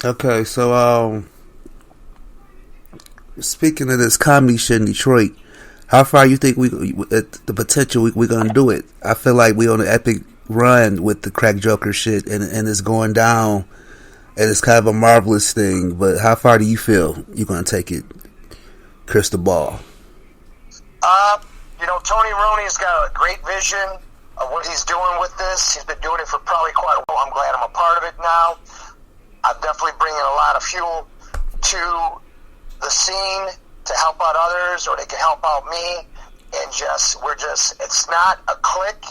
Okay, so speaking of this comedy shit in Detroit, how far you think the potential we gonna do it? I feel like we on an epic run with the crack joker shit, and it's going down, and it's kind of a marvelous thing. But how far do you feel you gonna take it, Christbal? Tony Roney's got a great vision of what he's doing with this. He's been doing it for probably quite a while. I'm glad I'm a part of it now. I'm definitely bringing a lot of fuel to the scene to help out others, or they can help out me. And it's not a clique.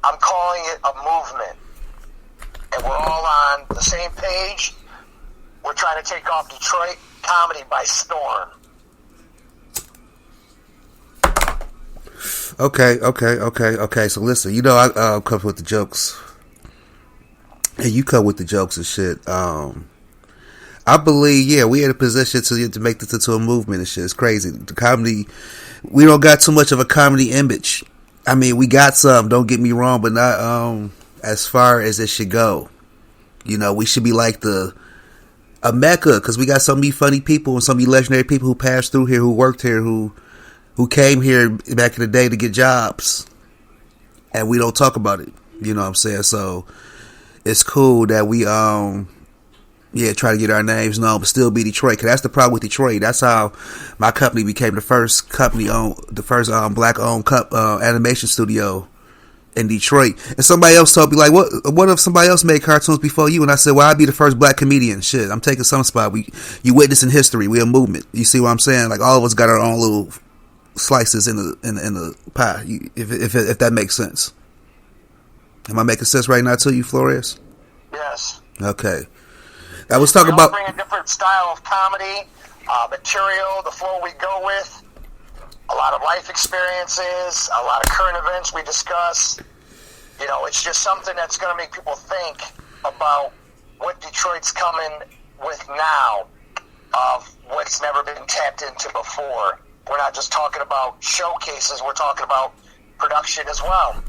I'm calling it a movement. And we're all on the same page. We're trying to take off Detroit comedy by storm. Okay. So listen, I come with the jokes, and you come with the jokes and shit. I believe, we in a position to make this into a movement and shit. It's crazy. The comedy, we don't got too much of a comedy image. I mean, we got some. Don't get me wrong, but not as far as it should go. We should be like a mecca, because we got so many funny people and so many legendary people who passed through here, who worked here, who came here back in the day to get jobs, and we don't talk about it. You know what I'm saying? So it's cool that we try to get our names known, but still be Detroit. Because that's the problem with Detroit. That's how my company became the first company black owned animation studio in Detroit. And somebody else told me, like, what if somebody else made cartoons before you? And I said, well, I'd be the first black comedian. Shit, I'm taking some spot. You witnessing history. We're a movement. You see what I'm saying? Like, all of us got our own little slices in the pie, if that makes sense. Am I making sense right now to you, Flores? Yes. Okay. I was talking about bring a different style of comedy, material, the flow we go with, a lot of life experiences, a lot of current events we discuss. It's just something that's going to make people think about what Detroit's coming with now, of what's never been tapped into before. We're not just talking about showcases, we're talking about production as well.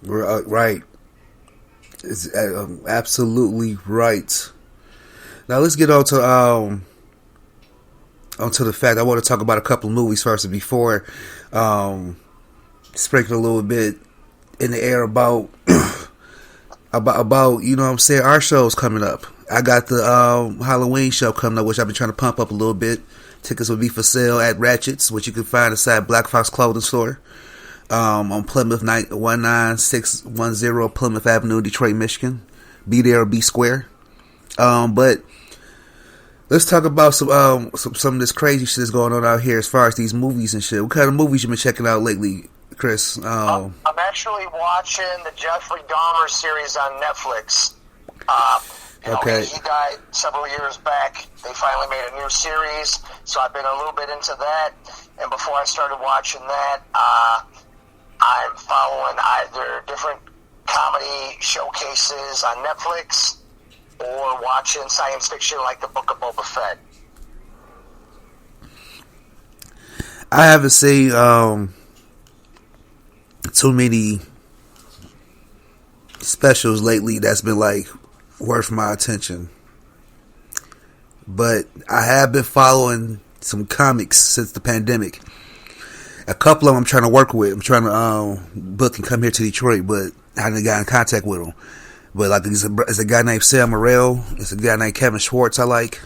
Right. It's absolutely right. Now let's get on to onto the fact I want to talk about a couple of movies first, and before sprinkle a little bit in the air about about you know what I'm saying, our show's coming up. I got the Halloween show coming up, which I've been trying to pump up a little bit. Tickets will be for sale at Ratchets, which you can find inside Black Fox Clothing Store, on Plymouth 19610 Plymouth Avenue, Detroit, Michigan. Be there or be square. But let's talk about some of this crazy shit that's going on out here as far as these movies and shit. What kind of movies you been checking out lately, Chris? I'm actually watching the Jeffrey Dahmer series on Netflix. Okay. He died several years back. They finally made a new series, so I've been a little bit into that. And before I started watching that, I'm following either different comedy showcases on Netflix or watching science fiction like the Book of Boba Fett. I haven't seen too many specials lately that's been like worth my attention, but I have been following some comics since the pandemic. A couple of them I'm trying to work with. I'm trying to book and come here to Detroit, but I haven't got in contact with them. But like, it's a guy named Sam Morrell. It's a guy named Kevin Schwartz I like.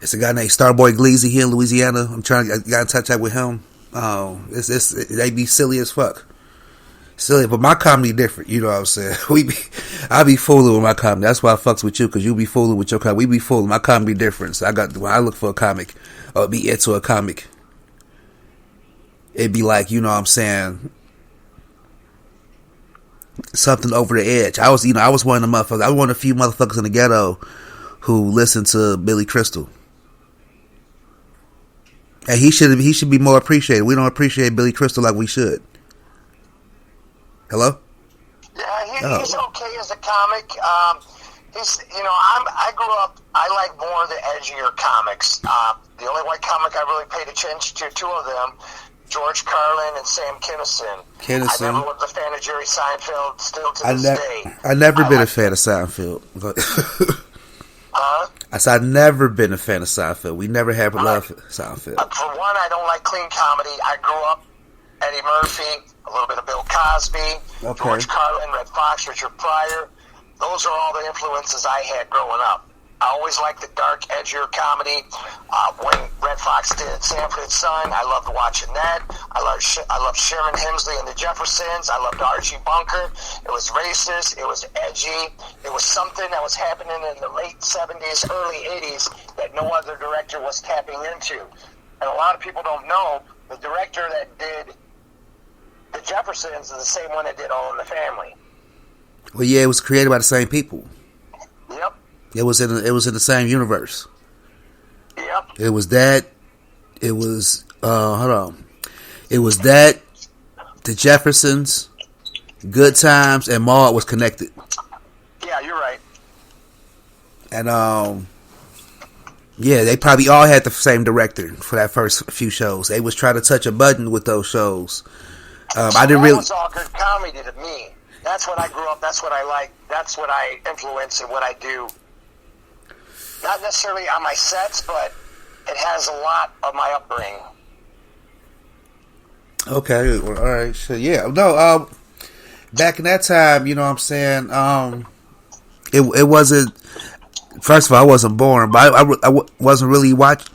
It's a guy named Starboy Gleazy here in Louisiana. I'm trying to get in touch with him. They be silly as fuck. Silly, but my comedy different. You know what I'm saying? I be fooling with my comedy. That's why I fucks with you, because you be fooling with your comedy. We be fooling. My comedy different. So when I look for a comic or be into a comic, it'd be like, you know what I'm saying, something over the edge. I was one of the motherfuckers. I was one of the few motherfuckers in the ghetto who listened to Billy Crystal. And he should be more appreciated. We don't appreciate Billy Crystal like we should. Hello? Yeah, he's okay as a comic. I grew up, I like more of the edgier comics. The only white comic I really paid attention to, two of them, George Carlin and Sam Kinison. Kinison. I never was a fan of Jerry Seinfeld, still to this day. I never been a fan of Seinfeld. Huh? I said I've never been a fan of Seinfeld. We never had love for Seinfeld. For one, I don't like clean comedy. I grew up Eddie Murphy, a little bit of Bill Cosby, George Carlin, Red Fox, Richard Pryor. Those are all the influences I had growing up. I always liked the dark, edgier comedy. When Red Fox did Sanford and Son, I loved watching that. I loved Sherman Hemsley and the Jeffersons. I loved Archie Bunker. It was racist. It was edgy. It was something that was happening in the late 70s, early 80s that no other director was tapping into. And a lot of people don't know the director that did the Jeffersons is the same one that did All in the Family. Well, yeah, it was created by the same people. Yep. It was in the same universe. Yep. It was that. It was hold on. It was that. The Jeffersons, Good Times, and Maude was connected. Yeah, you're right. And yeah, they probably all had the same director for that first few shows. They was trying to touch a button with those shows. I didn't really. That was all good comedy to me. That's what I grew up. That's what I like. That's what I influence and what I do. Not necessarily on my sets, but it has a lot of my upbringing. Okay, well, all right, so yeah, no, back in that time, you know what I'm saying, it wasn't. First of all, I wasn't born, but I wasn't really watching.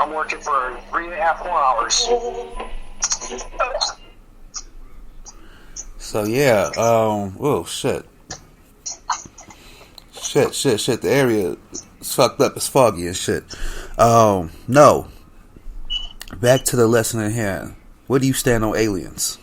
I'm working for 3.5 more hours. So yeah, oh shit. The area is fucked up, it's foggy and shit. No. Back to the lesson at hand. Where do you stand on aliens?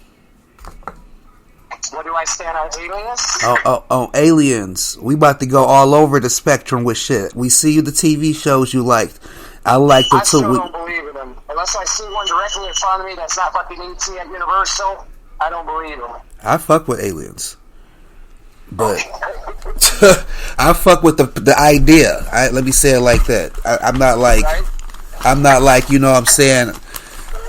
What do I stand on aliens? On aliens. We about to go all over the spectrum with shit. We see the TV shows you liked. I liked them too. I still don't believe in them. Unless I see one directly in front of me that's not fucking ET at Universal, I don't believe them. I fuck with aliens. But I fuck with the idea. Let me say it like that. I'm not like, you know what I'm saying,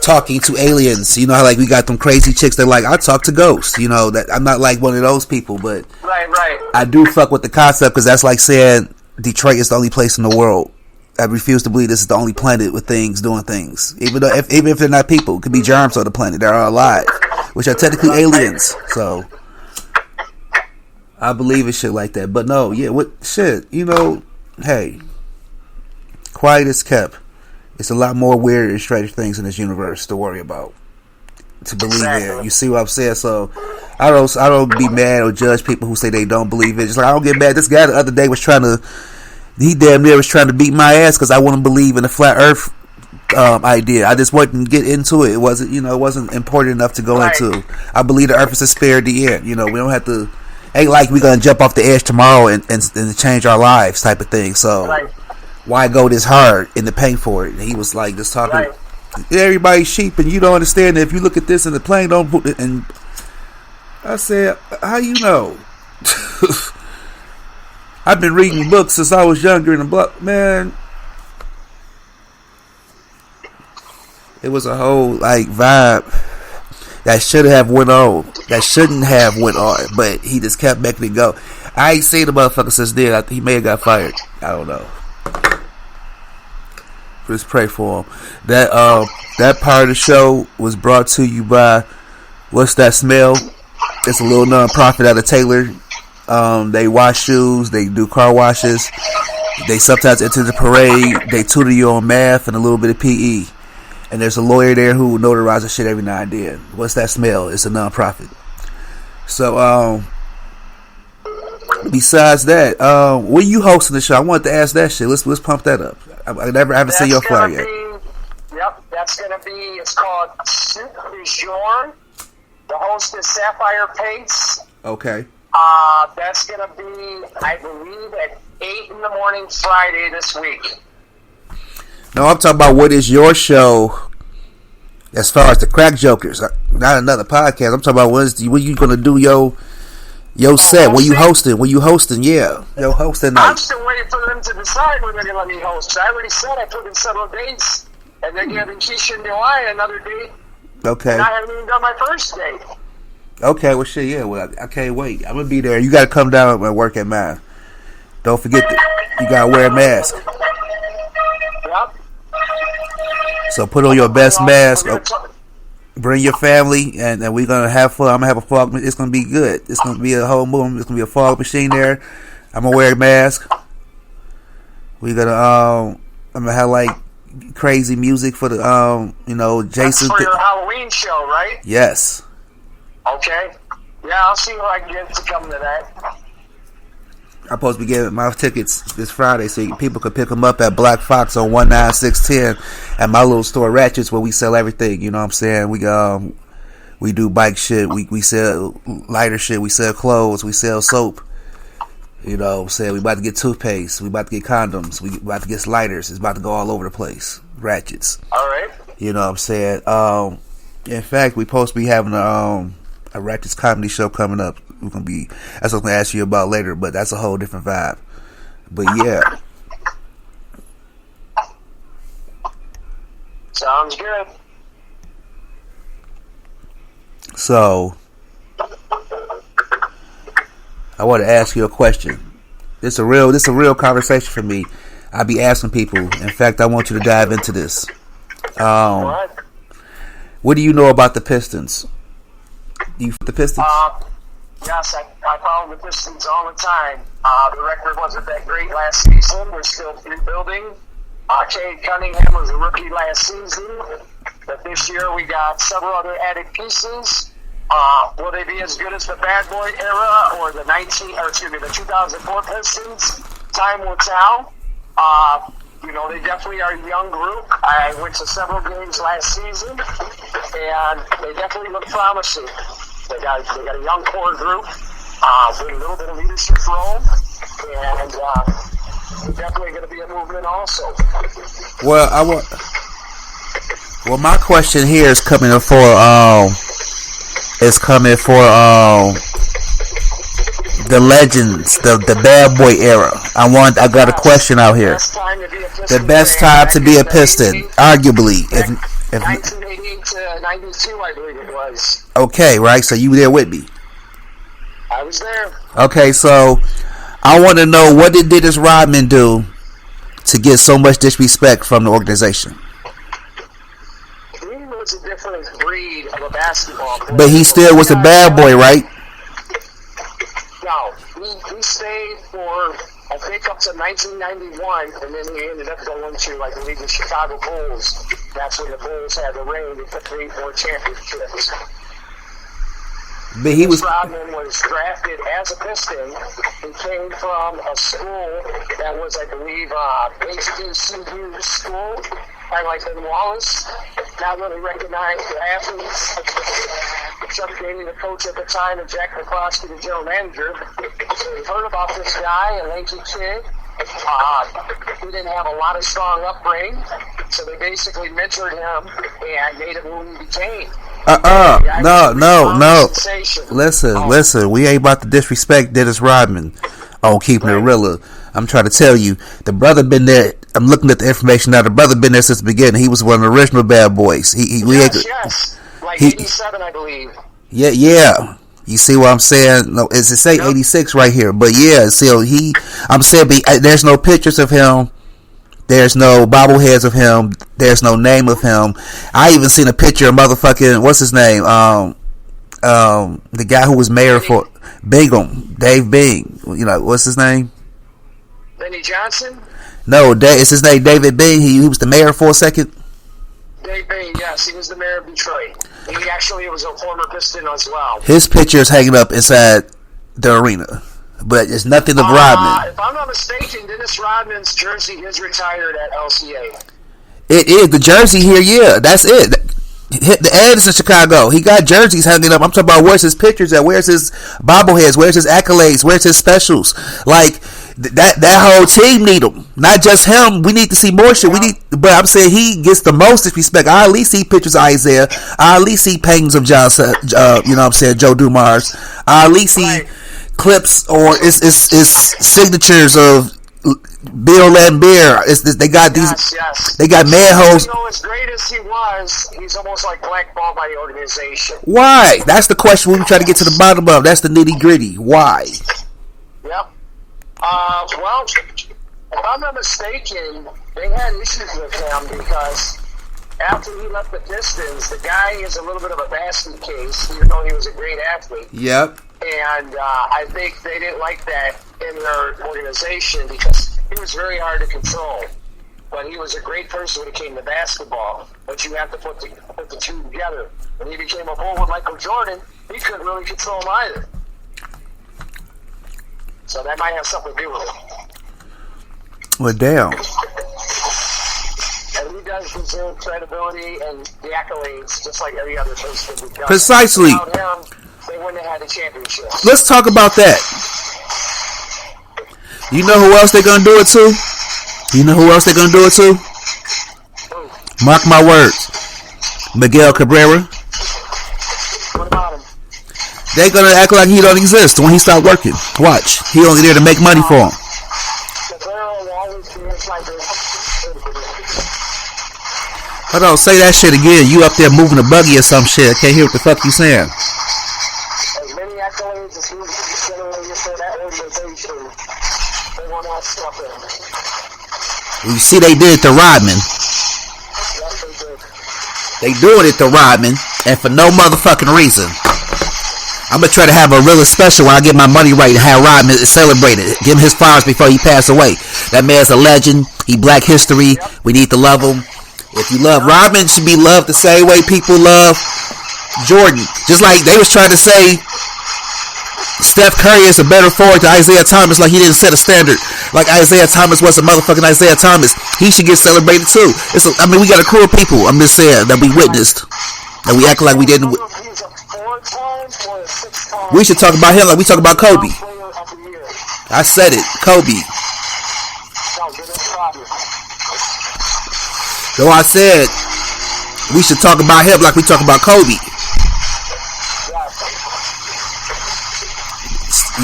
talking to aliens. You know how like we got them crazy chicks that like, I talk to ghosts. You know, that I'm not like one of those people, but right. I do fuck with the concept because that's like saying Detroit is the only place in the world. I refuse to believe this is the only planet with things doing things. Even if they're not people, it could be germs on the planet. They're all alive, which are technically aliens. So I believe in shit like that. But no, yeah, what shit? You know, hey, quiet as kept. It's a lot more weird and strange things in this universe to worry about, to believe in. You see what I'm saying? So I don't be mad or judge people who say they don't believe it. Just like I don't get mad. This guy the other day was trying to. He damn near was trying to beat my ass because I wouldn't believe in the flat Earth idea. I just wouldn't get into it. It wasn't important enough to go into. I believe the Earth is a sphere at the end. You know, we don't have to. Ain't like we gonna jump off the edge tomorrow and change our lives type of thing. So why go this hard in the pain for it? And he was like just talking. Everybody's sheep, and you don't understand that if you look at this and the plane don't put it. And I said, how you know? I've been reading books since I was younger in the book, man. It was a whole like vibe that should have went on, that shouldn't have went on, but he just kept making it go. I ain't seen the motherfucker since then. He may have got fired. I don't know. Just pray for him. That part of the show was brought to you by What's That Smell? It's a little non-profit out of Taylor. They wash shoes, they do car washes, they sometimes enter the parade, they tutor you on math and a little bit of PE. And there's a lawyer there who notarizes shit every now and then. What's That Smell? It's a non-profit. So, besides that, when you hosting the show, I wanted to ask that shit. Let's pump that up. I haven't seen your flyer yet. Yep, that's gonna be. It's called Soup du Jour. The host is Sapphire Pates. Okay. That's gonna be, I believe, at 8 in the morning Friday this week. No, I'm talking about what is your show as far as the crack jokers. Not another podcast. I'm talking about when you gonna do your set. When you hosting, yeah. Your hosting night. I'm still waiting for them to decide when they're gonna let me host. I already said I put in several dates, and they're giving Keisha and July another date. Okay. And I haven't even done my first date. Okay, well shit, yeah, well I can't wait. I'm gonna be there. You gotta come down and work at mine. Don't forget that you gotta wear a mask. Yep. So put on your best mask. Bring your family, and we're gonna have fun. I'm gonna have a fog. It's gonna be good. It's gonna be a whole movie. It's gonna be a fog machine there. I'm gonna wear a mask. We're gonna I'm gonna have like crazy music for the Jason. That's for your Halloween show, right? Yes. Okay. Yeah, I'll see what I can get to come to that. I'm supposed to be getting my tickets this Friday so people could pick them up at Black Fox on 19610 at my little store Ratchets, where we sell everything. You know what I'm saying? We do bike shit. We sell lighter shit. We sell clothes. We sell soap. You know what I'm saying? We about to get toothpaste. We about to get condoms. We about to get lighters. It's about to go all over the place. Ratchets. All right. You know what I'm saying? In fact, we supposed to be having a Ratchets comedy show coming up. That's what I'm gonna ask you about later, but that's a whole different vibe. But yeah. Sounds good. So I want to ask you a question. This is a real conversation for me. I be asking people. In fact, I want you to dive into this. What? What do you know about the Pistons? Do you the Pistons? Yes, I follow the Pistons all the time. The record wasn't that great last season. We're still rebuilding. Cade Cunningham was a rookie last season. But this year we got several other added pieces. Will they be as good as the Bad Boy era or the 2004 Pistons? Time will tell. They definitely are a young group. I went to several games last season, and they definitely look promising. They got a young core group with a little bit of leadership role, and they're definitely going to be a movement also. Well, my question here is coming for the legends, the Bad Boy era. I got a question out here. The best time to be a Piston, arguably. If 1988 to 92, I believe it was. Okay, right. So you were there with me. I was there. Okay, so I want to know, what did Dennis Rodman do to get so much disrespect from the organization? He was a different breed of a basketball player. But he still was a bad boy, right? No, he stayed for, I think, up to 1991, and then he ended up going to, I believe, the Chicago Bulls. That's when the Bulls had the reign. They took 3 more championships. But Rodman was drafted as a Piston. He came from a school that was, I believe, HBCU school, kind of like Ben Wallace. Not really recognized the athletes. Chuck Daly, the coach at the time, and Jack McCloskey, the general manager. So we heard about this guy, a lanky kid. He didn't have a lot of strong upbringing, so they basically mentored him and made him who he became. No. Listen. We ain't about to disrespect Dennis Rodman on Keeping It Realer. I'm trying to tell you, the brother been there. I'm looking at the information now. The brother been there since the beginning. He was one of the original bad boys. Yes. Like 87, I believe. Yeah. You see what I'm saying? No, it's it say 86 right here, but yeah. So I'm saying, there's no pictures of him. There's no bobbleheads of him. There's no name of him. I even seen a picture of motherfucking, what's his name? The guy who was mayor for Bingham, Dave Bing. You know, what's his name? Benny Johnson? No, it's his name, David Bing. He was the mayor for a second. Dave Bing, yes, he was the mayor of Detroit. He actually was a former Piston as well. His picture is hanging up inside the arena, but it's nothing of Rodman. If I'm not mistaken, Dennis Rodman's jersey is retired at LCA. It is the jersey here. Yeah, that's it. The ad is in Chicago. He got jerseys hanging up. I'm talking about, where's his pictures at? Where's his bobbleheads? Where's his accolades? Where's his specials? Like, That whole team need him, not just him. We need to see more shit. We need, but I'm saying he gets the most disrespect. I at least see pictures of Isaiah. I at least see paintings of John. You know what I'm saying, Joe Dumars. I at least see clips or it's signatures of Bill Lambier. They got these. Yes. They got manholes. You know, as great as he was, he's almost like blackballed by the organization. Why? That's the question we try to get to the bottom of. That's the nitty gritty. Why? Yep. Well, if I'm not mistaken, they had issues with him because after he left the Pistons, the guy is a little bit of a basket case, even though he was a great athlete. Yep. And I think they didn't like that in their organization because he was very hard to control. But he was a great person when it came to basketball. But you have to put the two together. When he became a Bull with Michael Jordan, he couldn't really control him either. So that might have something to do with it. Well, damn. And he does deserve credibility and the accolades just like every other person. Precisely. Without him, they wouldn't have had a championship. Let's talk about that. You know who else they're going to do it to? You know who else they're going to do it to? Mark my words. Miguel Cabrera. What about him? They're going to act like he don't exist when he start working. Watch. He only there to make money for him. Hold on, say that shit again. You up there moving a buggy or some shit. I can't hear what the fuck you saying. As many accolades as he's generated for that organization, they want to stop him. You see they did it to Rodman. Yes, they did. They doing it to Rodman, and for no motherfucking reason. I'm going to try to have a really special when I get my money right and have Rodman celebrated. Give him his flowers before he passed away. That man's a legend. He black history. Yep. We need to love him. If you love Rodman, should be loved the same way people love Jordan. Just like they was trying to say Steph Curry is a better forward to Isaiah Thomas, like he didn't set a standard. Like Isaiah Thomas was a motherfucking Isaiah Thomas. He should get celebrated too. We got a crew of people, I'm just saying, that we witnessed. And we act like we didn't. We should talk about him like we talk about Kobe. I said it, Kobe. So I said we should talk about him like we talk about Kobe.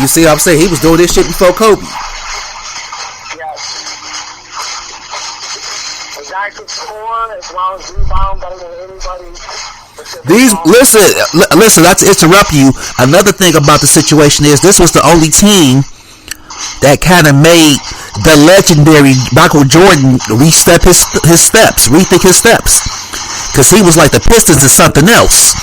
You see what I'm saying? He was doing this shit before Kobe. The guy could score as well as rebound better than anybody. Listen, not to interrupt you. Another thing about the situation is this was the only team that kind of made the legendary Michael Jordan rethink his steps. Because he was like the Pistons is something else.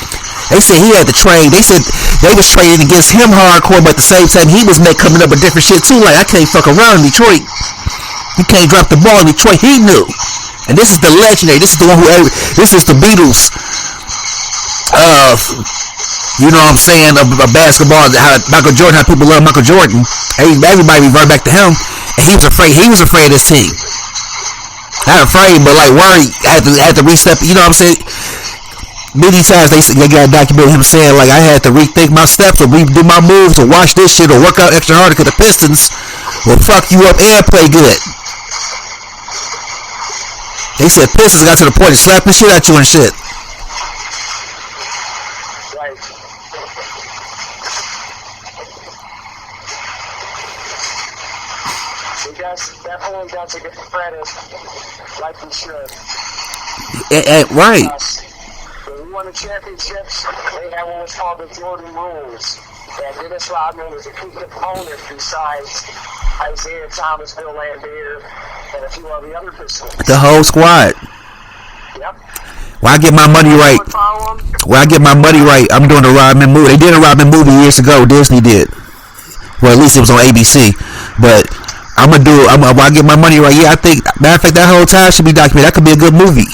They said he had to train. They said they was training against him hardcore, but at the same time he was coming up with different shit too. Like, I can't fuck around in Detroit. You can't drop the ball in Detroit. He knew. And this is the legendary. This is the one this is the Beatles you know what I'm saying, of basketball. How Michael Jordan, how people love Michael Jordan. Everybody revert back to him. And he was afraid of this team. Not afraid, but like worried. Had to re-step. You know what I'm saying? Many times they got documented him saying like, I had to rethink my steps or redo my moves or watch this shit or work out extra harder because the Pistons will fuck you up and play good. They said Pistons got to the point of slapping shit at you and shit. Definitely got to get the credit like we should. Right. When we won the championships, they had what was called the Jordan rules. And Dennis Rodman was a key component besides Isaiah Thomas, Bill Lambier, and a few of the other pistons. The whole squad. Yep. When I get my money right, I'm doing the Rodman movie. They did a Rodman movie years ago. Disney did. Well, at least it was on ABC. But when I get my money right, yeah, I think, matter of fact, that whole time should be documented. That could be a good movie.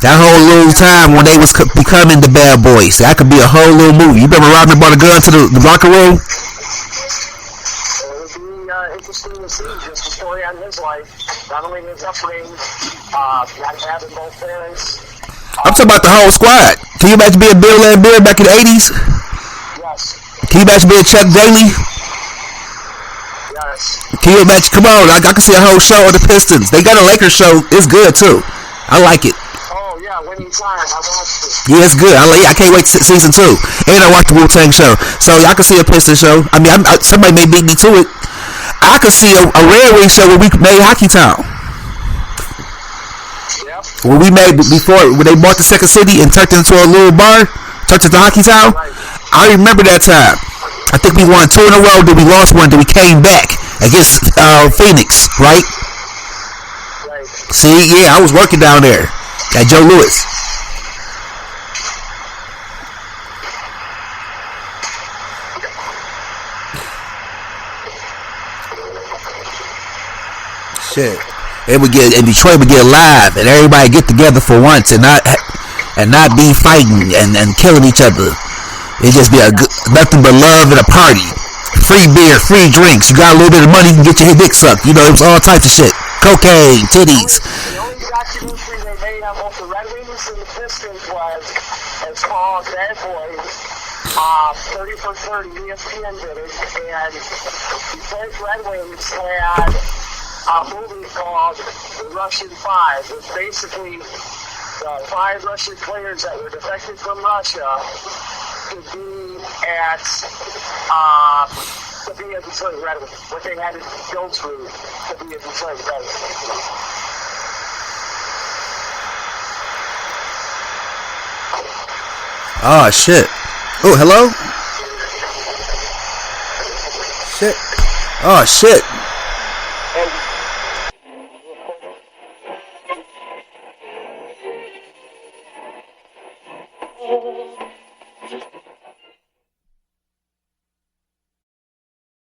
That whole little time when they was becoming the bad boys. That could be a whole little movie. You remember Rodman brought a gun to the locker room? It would be interesting to see just the story on his life. Not only his upbringing, having both parents. I'm talking about the whole squad. Can you imagine being Bill Lambier back in the 80s? Yes. Can you imagine being Chuck Daly? Yes. Can you imagine? Come on, I can see a whole show on the Pistons. They got a Lakers show. It's good too. I like it. Oh yeah, Winning Time. I watched it. Yeah, it's good. I can't wait to season 2. And I watched the Wu-Tang show. So y'all can see a Pistons show. I mean, somebody may beat me to it. I could see a Red Wing show where we made Hockey Town. Yep. When we made before, when they bought the second city and turned it into a little bar, turned it to Hockey Town. Right. I remember that time. I think we won 2 in a row, then we lost 1, then we came back against Phoenix, right? Right. See, yeah, I was working down there at Joe Louis. Shit. And Detroit would get live, and everybody get together for once, and not be fighting and killing each other. It just be nothing but love and a party. Free beer, free drinks. You got a little bit of money, you can get your dick sucked. You know, it was all types of shit. Cocaine, titties. The only documentary they made on both the Red Wings and the Pistons was, it's called Bad Boys. 30 for 30, ESPN did it, and Detroit Red Wings had a movie called The Russian Five. It was basically the 5 Russian players that were defected from Russia to be at Detroit Red Wings. What they had to go through to be a Detroit Red Wings. Oh shit. Oh, hello? Shit. Oh shit.